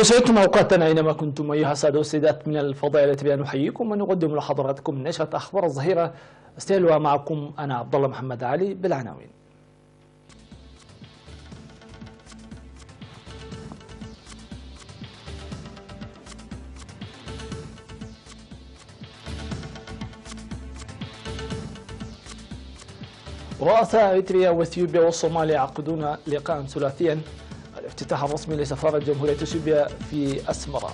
أسعدتم أوقاتنا أينما كنتم أيها السادة والسيدات من الفضائل بأن نحييكم ونقدم لحضراتكم نشرة أخبار الظهيرة. استهلوا معكم أنا عبد الله محمد علي بالعناوين. رؤساء إريتريا وإثيوبيا والصومال يعقدون لقاء ثلاثيا. الافتتاح الرسمي لسفارة جمهورية إثيوبيا في أسمرة.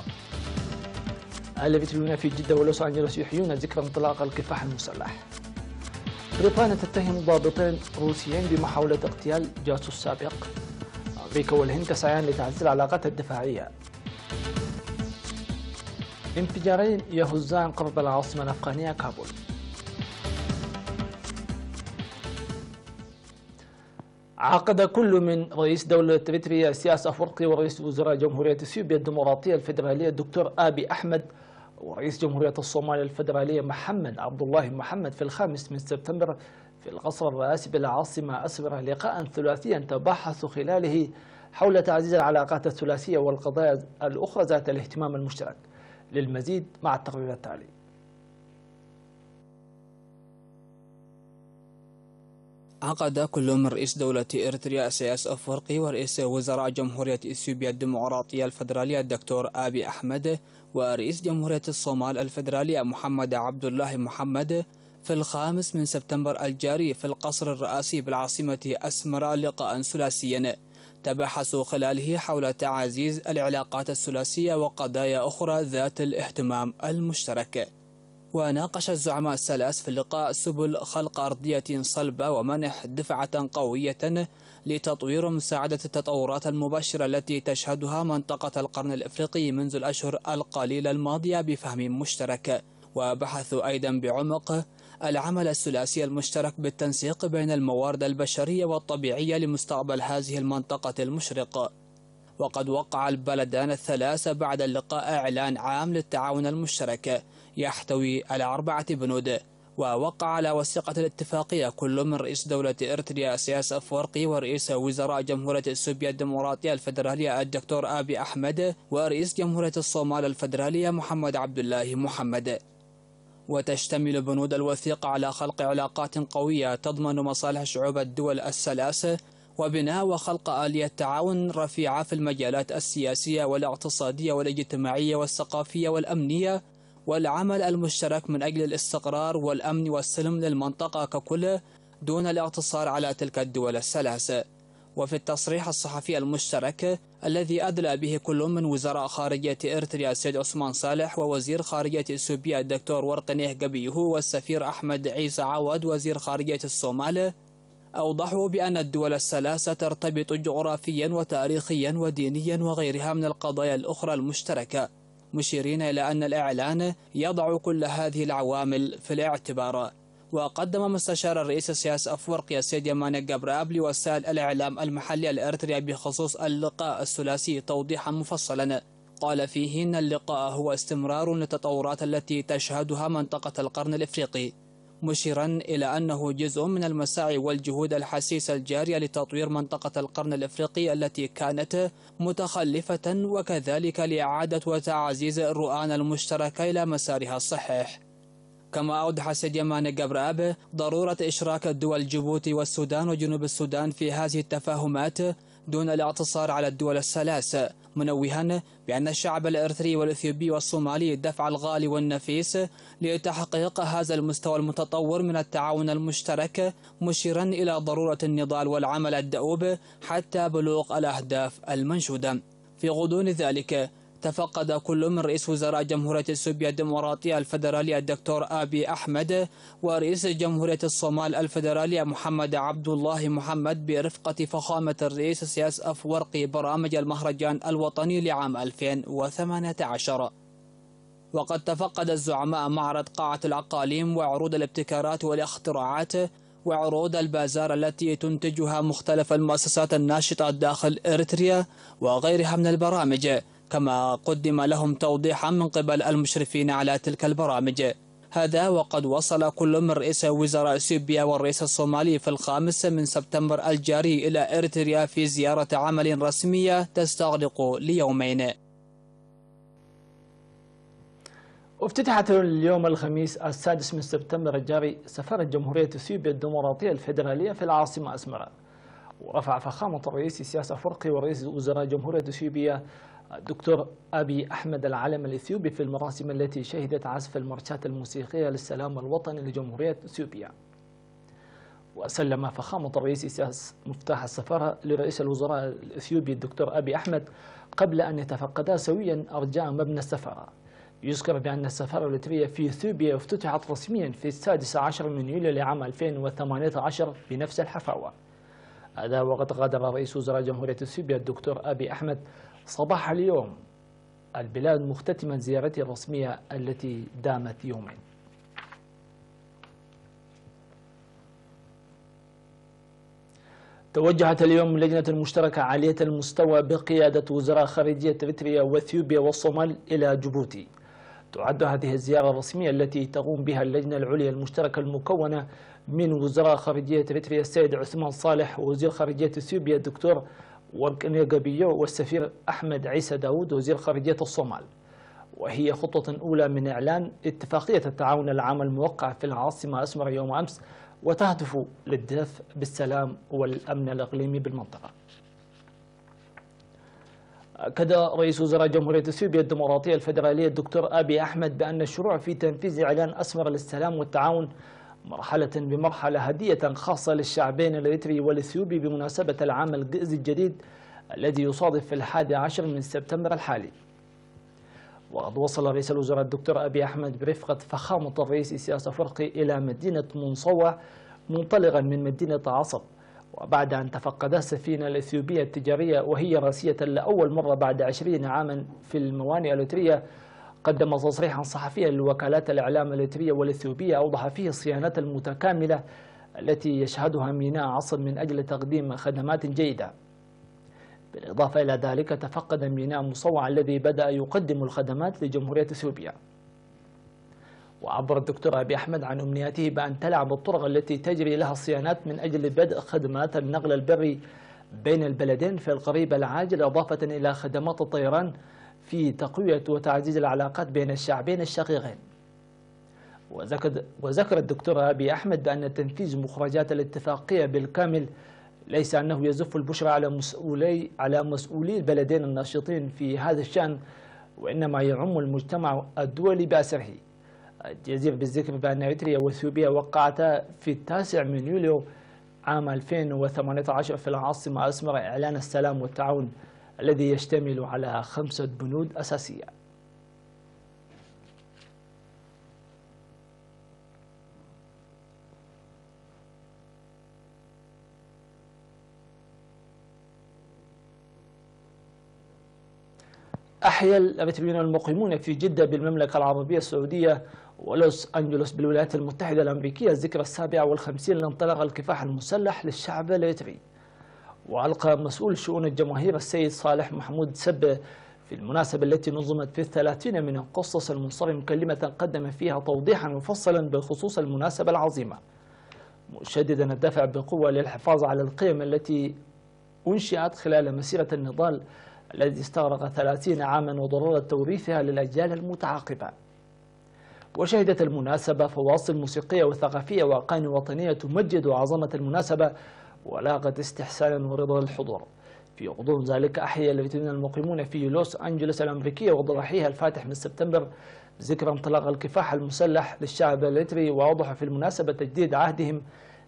الإريتريون في جدة ولوس أنجلوس يحيون ذكرى انطلاق الكفاح المسلح. بريطانيا تتهم ضابطين روسيين بمحاولة اغتيال جاسوس سابق. أمريكا والهند تسعيان لتعزيز العلاقات الدفاعية. انفجارين يهزان قرب العاصمة الأفغانية كابول. عقد كل من رئيس دولة إريتريا إسياس أفورقي ورئيس وزراء جمهورية إثيوبيا الديمقراطية الفيدرالية الدكتور آبي أحمد ورئيس جمهورية الصومال الفيدرالية محمد عبد الله محمد في 5 سبتمبر في القصر الرئاسي بالعاصمة أسمرة لقاء ثلاثيا تباحثوا خلاله حول تعزيز العلاقات الثلاثية والقضايا الأخرى ذات الاهتمام المشترك. للمزيد مع التقرير التالي. عقد كل من رئيس دولة إريتريا إسياس أفورقي ورئيس وزراء جمهورية إثيوبيا الديمقراطية الفيدرالية الدكتور آبي أحمد ورئيس جمهورية الصومال الفيدرالية محمد عبد الله محمد في 5 سبتمبر الجاري في القصر الرئاسي بالعاصمة أسمرة لقاء ثلاثيا تباحثوا خلاله حول تعزيز العلاقات الثلاثية وقضايا أخرى ذات الاهتمام المشترك. وناقش الزعماء الثلاث في اللقاء سبل خلق أرضية صلبة ومنح دفعة قوية لتطوير مساعدة التطورات المباشرة التي تشهدها منطقة القرن الإفريقي منذ الأشهر القليلة الماضية بفهم مشترك. وبحثوا أيضا بعمق العمل الثلاثي المشترك بالتنسيق بين الموارد البشرية والطبيعية لمستقبل هذه المنطقة المشرق. وقد وقع البلدان الثلاث بعد اللقاء إعلان عام للتعاون المشترك يحتوي على 4 بنود. ووقع على وثيقة الاتفاقية كل من رئيس دولة إريتريا إسياس أفورقي ورئيس وزراء جمهورية إثيوبيا الديمقراطية الفيدرالية الدكتور آبي أحمد ورئيس جمهورية الصومال الفيدرالية محمد عبد الله محمد. وتشتمل بنود الوثيقة على خلق علاقات قوية تضمن مصالح شعوب الدول الثلاث وبناء وخلق آلية تعاون رفيعة في المجالات السياسية والاقتصادية والاجتماعية والثقافية والأمنية والعمل المشترك من أجل الاستقرار والأمن والسلم للمنطقة ككل دون الاقتصار على تلك الدول الثلاث. وفي التصريح الصحفي المشترك الذي أدلى به كل من وزراء خارجية إريتريا السيد عثمان صالح ووزير خارجية إثيوبيا الدكتور ورقنيه قبيه والسفير أحمد عيسى عوض وزير خارجية الصومال أوضحوا بأن الدول الثلاثة ترتبط جغرافيا وتاريخيا ودينيا وغيرها من القضايا الأخرى المشتركة، مشيرين إلى أن الإعلان يضع كل هذه العوامل في الاعتبار. وقدم مستشار الرئيس إسياس أفورقي السيد يماني جبراب لوسائل الإعلام المحلية الإريترية بخصوص اللقاء الثلاثي توضيحا مفصلا قال فيه إن اللقاء هو استمرار للتطورات التي تشهدها منطقة القرن الإفريقي، مشيرا إلى أنه جزء من المساعي والجهود الحسيسة الجارية لتطوير منطقة القرن الإفريقي التي كانت متخلفة وكذلك لإعادة وتعزيز الرؤان المشتركة إلى مسارها الصحيح. كما أوضح السيد يماني جبراب ضرورة إشراك الدول جيبوتي والسودان وجنوب السودان في هذه التفاهمات دون الاقتصار على الدول الثلاث، منوها بأن الشعب الإريتري والإثيوبي والصومالي الدفع الغالي والنفيس لتحقيق هذا المستوى المتطور من التعاون المشترك، مشيرا إلى ضرورة النضال والعمل الدؤوب حتى بلوغ الأهداف المنشودة. في غضون ذلك تفقد كل من رئيس وزراء جمهورية إثيوبيا الديمقراطية الفيدرالية الدكتور آبي أحمد ورئيس جمهورية الصومال الفيدرالية محمد عبد الله محمد برفقة فخامة الرئيس إسياس أفورقي برامج المهرجان الوطني لعام 2018. وقد تفقد الزعماء معرض قاعة العقاليم وعروض الابتكارات والاختراعات وعروض البازار التي تنتجها مختلف المؤسسات الناشطة داخل إريتريا وغيرها من البرامج، كما قدم لهم توضيحا من قبل المشرفين على تلك البرامج. هذا وقد وصل كل من رئيس وزراء إثيوبيا والرئيس الصومالي في 5 سبتمبر الجاري إلى إريتريا في زيارة عمل رسمية تستغرق ليومين. افتتحت اليوم الخميس 6 سبتمبر الجاري سفارة جمهورية اثيوبيا الديمقراطية الفيدرالية في العاصمة أسمرا. ورفع فخامة الرئيس إسياس أفورقي ورئيس وزراء جمهورية اثيوبيا الدكتور أبي أحمد العلم الإثيوبي في المراسم التي شهدت عزف المارشات الموسيقية للسلام الوطني لجمهورية اثيوبيا. وسلم فخامة الرئيس إسياس مفتاح السفارة لرئيس الوزراء الإثيوبي الدكتور أبي أحمد قبل أن يتفقدا سويا أرجاء مبنى السفارة. يذكر بأن السفارة الإريترية في اثيوبيا افتتحت رسميا في 16 من يوليو لعام 2018 بنفس الحفاوة. هذا وقد غادر رئيس وزراء جمهورية اثيوبيا الدكتور أبي أحمد صباح اليوم البلاد مختتما زيارته الرسمية التي دامت يومين. توجهت اليوم لجنة مشتركة عالية المستوى بقيادة وزراء خارجية إريتريا وإثيوبيا والصومال إلى جيبوتي. تعد هذه الزيارة الرسمية التي تقوم بها اللجنة العليا المشتركة المكونة من وزراء خارجية إريتريا السيد عثمان صالح ووزير خارجية إثيوبيا الدكتور وركنيغابيو والسفير أحمد عيسى داود وزير خارجية الصومال. وهي خطوة أولى من إعلان اتفاقية التعاون العام الموقع في العاصمة أسمرا يوم أمس، وتهدف للدفع بالسلام والأمن الإقليمي بالمنطقة. أكد رئيس وزراء جمهورية اثيوبيا الديمقراطية الفيدرالية الدكتور أبي أحمد بأن الشروع في تنفيذ إعلان أسمرا للسلام والتعاون مرحلة بمرحلة هدية خاصة للشعبين الإريتري والإثيوبي بمناسبة العام الجئزي الجديد الذي يصادف في 11 من سبتمبر الحالي. وقد وصل رئيس الوزراء الدكتور أبي أحمد برفقة فخامة الرئيس إسياس أفورقي إلى مدينة منصوة منطلقا من مدينة عصب، وبعد أن تفقدا السفينة الإثيوبية التجارية وهي راسية لأول مرة بعد 20 عاما في الموانئ الإريترية، قدم تصريحا صحفيا لوكالات الإعلام الإريترية والإثيوبية أوضح فيه الصيانات المتكاملة التي يشهدها ميناء عصب من أجل تقديم خدمات جيدة. بالإضافة إلى ذلك تفقد ميناء مصوع الذي بدأ يقدم الخدمات لجمهورية اثيوبيا. وعبر الدكتور أبي أحمد عن أمنياته بأن تلعب الطرق التي تجري لها الصيانات من أجل بدء خدمات النقل البري بين البلدين في القريب العاجل، إضافة إلى خدمات الطيران في تقوية وتعزيز العلاقات بين الشعبين الشقيقين. وذكر الدكتور أبي أحمد بأن تنفيذ مخرجات الاتفاقية بالكامل ليس أنه يزف البشرى على مسؤولي البلدين الناشطين في هذا الشأن، وإنما يعم المجتمع الدولي بأسره. الجدير بالذكر بأن إريتريا وإثيوبيا وقعتا في 9 من يوليو عام 2018 في العاصمة أسمرا إعلان السلام والتعاون الذي يشتمل على 5 بنود أساسية. أحيا الإريتريون المقيمون في جدة بالمملكة العربية السعودية ولوس أنجلوس بالولايات المتحدة الأمريكية الذكرى 57 لانطلاق الكفاح المسلح للشعب الإريتري. وألقى مسؤول شؤون الجماهير السيد صالح محمود سب في المناسبة التي نظمت في 30 من أغسطس المنصرم كلمة قدم فيها توضيحا مفصلا بخصوص المناسبة العظيمة، مشددا الدفع بقوة للحفاظ على القيم التي أنشئت خلال مسيرة النضال الذي استغرق 30 عاما وضرورة توريثها للأجيال المتعاقبة. وشهدت المناسبة فواصل موسيقية وثقافية وأغاني وطنية تمجد عظمة المناسبة ولاقت استحسانا ورضا الحضور. في غضون ذلك أحيا الإريتريون المقيمون في لوس أنجلوس الأمريكية وضواحيها الفاتح من سبتمبر ذكرى انطلاق الكفاح المسلح للشعب الإريتري، وأوضح في المناسبة تجديد عهدهم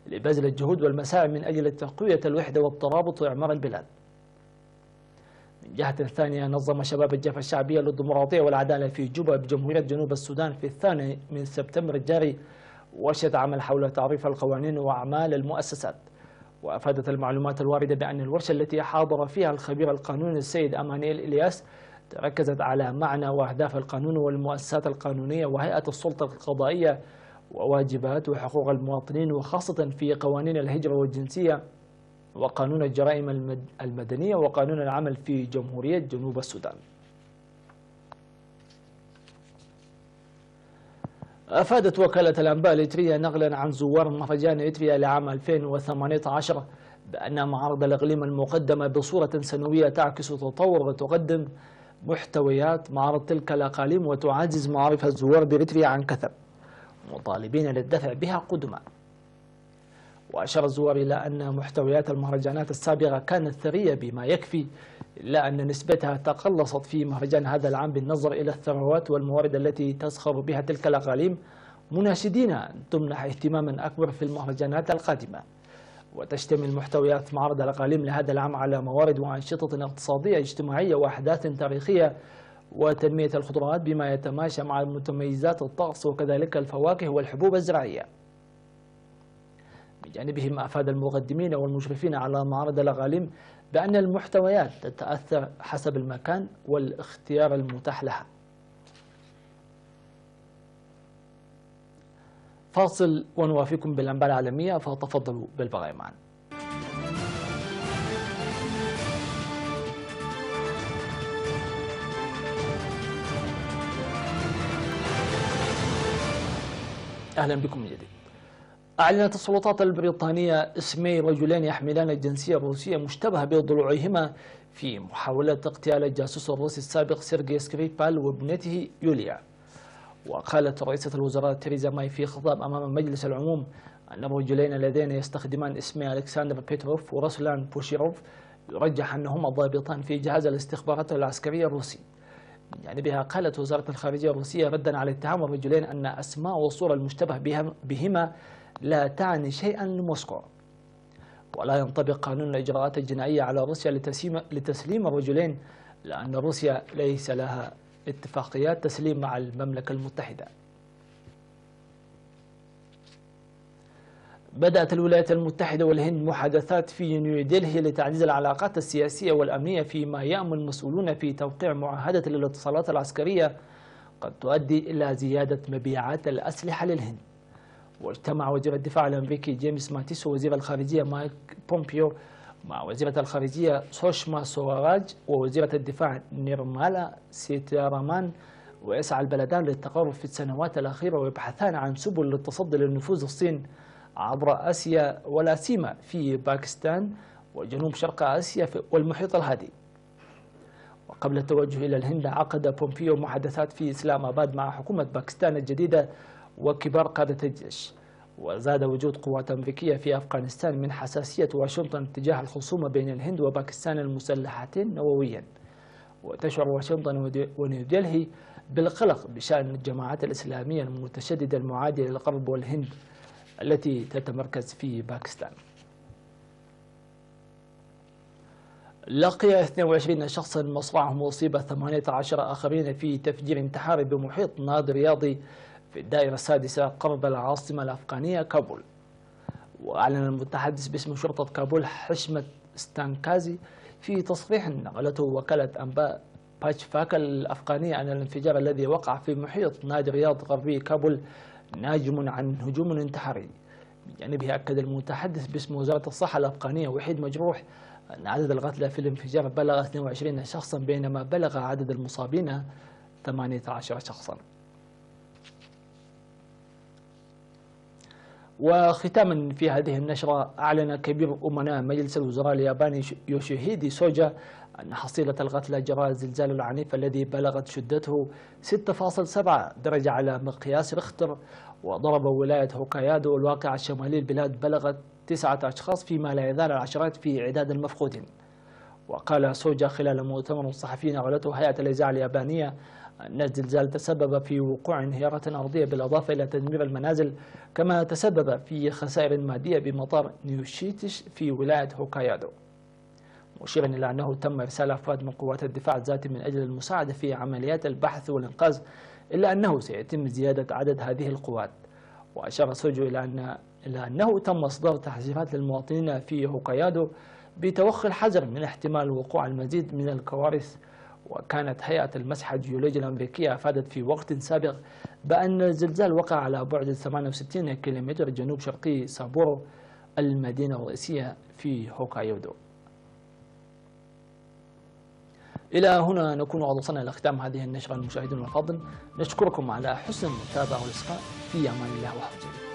لبذل الجهود والمساعي من أجل تقوية الوحدة والترابط وإعمار البلاد. من جهة ثانية نظم شباب الجبهة الشعبية للديمقراطية والعدالة في جوبا بجمهورية جنوب السودان في 2 من سبتمبر الجاري ورشة عمل حول تعريف القوانين وأعمال المؤسسات. وأفادت المعلومات الواردة بأن الورشة التي حاضر فيها الخبير القانوني السيد أمانيل إلياس تركزت على معنى وأهداف القانون والمؤسسات القانونية وهيئة السلطة القضائية وواجبات وحقوق المواطنين، وخاصة في قوانين الهجرة والجنسية وقانون الجرائم المدنية وقانون العمل في جمهورية جنوب السودان. أفادت وكالة الأنباء الإريترية نقلا عن زوار مهرجان إريتريا لعام 2018 بأن معارض الإقليم المقدمة بصورة سنوية تعكس تطور وتقدم محتويات معرض تلك الأقاليم وتعزز معارف الزوار بإريتريا عن كثب، مطالبين للدفع بها قدما. وأشار الزوار إلى أن محتويات المهرجانات السابقة كانت ثرية بما يكفي، إلا أن نسبتها تقلصت في مهرجان هذا العام بالنظر إلى الثروات والموارد التي تزخر بها تلك الأقاليم، مناشدين أن تمنح اهتماما أكبر في المهرجانات القادمة. وتشتمل محتويات معرض الأقاليم لهذا العام على موارد وأنشطة اقتصادية اجتماعية وأحداث تاريخية وتنمية الخضروات بما يتماشى مع متميزات الطقس، وكذلك الفواكه والحبوب الزراعية. بجانبهم أفاد المقدمين والمشرفين على معرض الأقاليم بأن المحتويات تتأثر حسب المكان والاختيار المتاح لها. فاصل ونوافيكم بالأنباء العالمية، فتفضلوا بالبقاء معنا. أهلا بكم من جديد. أعلنت السلطات البريطانية اسمي رجلين يحملان الجنسية الروسية مشتبه بضلوعهما في محاولة اغتيال الجاسوس الروسي السابق سيرجي سكريبال وابنته يوليا. وقالت رئيسة الوزراء تيريزا ماي في خطاب أمام مجلس العموم أن الرجلين اللذين يستخدمان اسمي ألكسندر بيتروف ورسلان بوشيروف يرجح أنهما ضابطان في جهاز الاستخبارات العسكرية الروسي. من جانبها قالت وزارة الخارجية الروسية ردا على اتهام الرجلين أن أسماء والصورة المشتبه بهما لا تعني شيئا لموسكو، ولا ينطبق قانون الإجراءات الجنائية على روسيا لتسليم الرجلين، لأن روسيا ليس لها اتفاقيات تسليم مع المملكة المتحدة. بدأت الولايات المتحدة والهند محادثات في نيودلهي لتعزيز العلاقات السياسية والأمنية، فيما يأمل مسؤولون في توقيع معاهدة للاتصالات العسكرية قد تؤدي إلى زيادة مبيعات الأسلحة للهند. واجتمع وزير الدفاع الأمريكي جيمس ماتيس ووزير الخارجية مايك بومبيو مع وزيرة الخارجية سوشما سوراج ووزيرة الدفاع نيرمالا سيتارامان، ويسعى البلدان للتقارب في السنوات الأخيرة ويبحثان عن سبل للتصدي لنفوذ الصين عبر آسيا، ولا سيما في باكستان وجنوب شرق آسيا والمحيط الهادي. وقبل التوجه إلى الهند عقد بومبيو محادثات في إسلام آباد مع حكومة باكستان الجديدة وكبار قادة الجيش. وزاد وجود قوات أمريكية في أفغانستان من حساسية واشنطن تجاه الخصومة بين الهند وباكستان المسلحتين نوويا. وتشعر واشنطن ونيودلهي بالقلق بشأن الجماعات الإسلامية المتشددة المعادية للغرب والهند التي تتمركز في باكستان. لقي 22 شخصا مصرعهم وأصيب 18 آخرين في تفجير انتحاري بمحيط نادي رياضي في الدائرة السادسة قرب العاصمة الأفغانية كابول. وأعلن المتحدث باسم شرطة كابول حشمة ستانكازي في تصريح نقلته وكالة أنباء باتشفاك الأفغانية أن الانفجار الذي وقع في محيط نادي رياض غربي كابول ناجم عن هجوم انتحاري. بجانبه أكد المتحدث باسم وزارة الصحة الأفغانية وحيد مجروح أن عدد القتلى في الانفجار بلغ 22 شخصا، بينما بلغ عدد المصابين 18 شخصا. وختاما في هذه النشرة، أعلن كبير أمناء مجلس الوزراء الياباني يوشيهيدي سوجا أن حصيلة القتلى جراء الزلزال العنيف الذي بلغت شدته 6.7 درجة على مقياس ريختر وضرب ولاية هوكايدو الواقعة الشمالي البلاد بلغت 9 أشخاص، فيما لا يزال العشرات في إعداد المفقودين. وقال سوجا خلال مؤتمر صحفي نقلته هيئة الإذاعة اليابانية أن الزلزال تسبب في وقوع انهيارات أرضية بالإضافة إلى تدمير المنازل، كما تسبب في خسائر مادية بمطار نيوشيتش في ولاية هوكايدو، مشيرا إلى أنه تم إرسال أفراد من قوات الدفاع الذاتي من أجل المساعدة في عمليات البحث والإنقاذ، إلا أنه سيتم زيادة عدد هذه القوات. وأشار سوجو إلى أنه تم إصدار تحذيرات للمواطنين في هوكايدو بتوخي الحذر من احتمال وقوع المزيد من الكوارث. وكانت هيئة المسح الجيولوجي الأمريكية أفادت في وقت سابق بأن الزلزال وقع على بعد 68 كيلومتر جنوب شرقي سابورو المدينة الرئيسية في هوكايدو. إلى هنا نكون قد وصلنا إلى ختام هذه النشرة. المشاهدين الأفاضل، نشكركم على حسن المتابعة والإصغاء. في أمان الله وحفظه.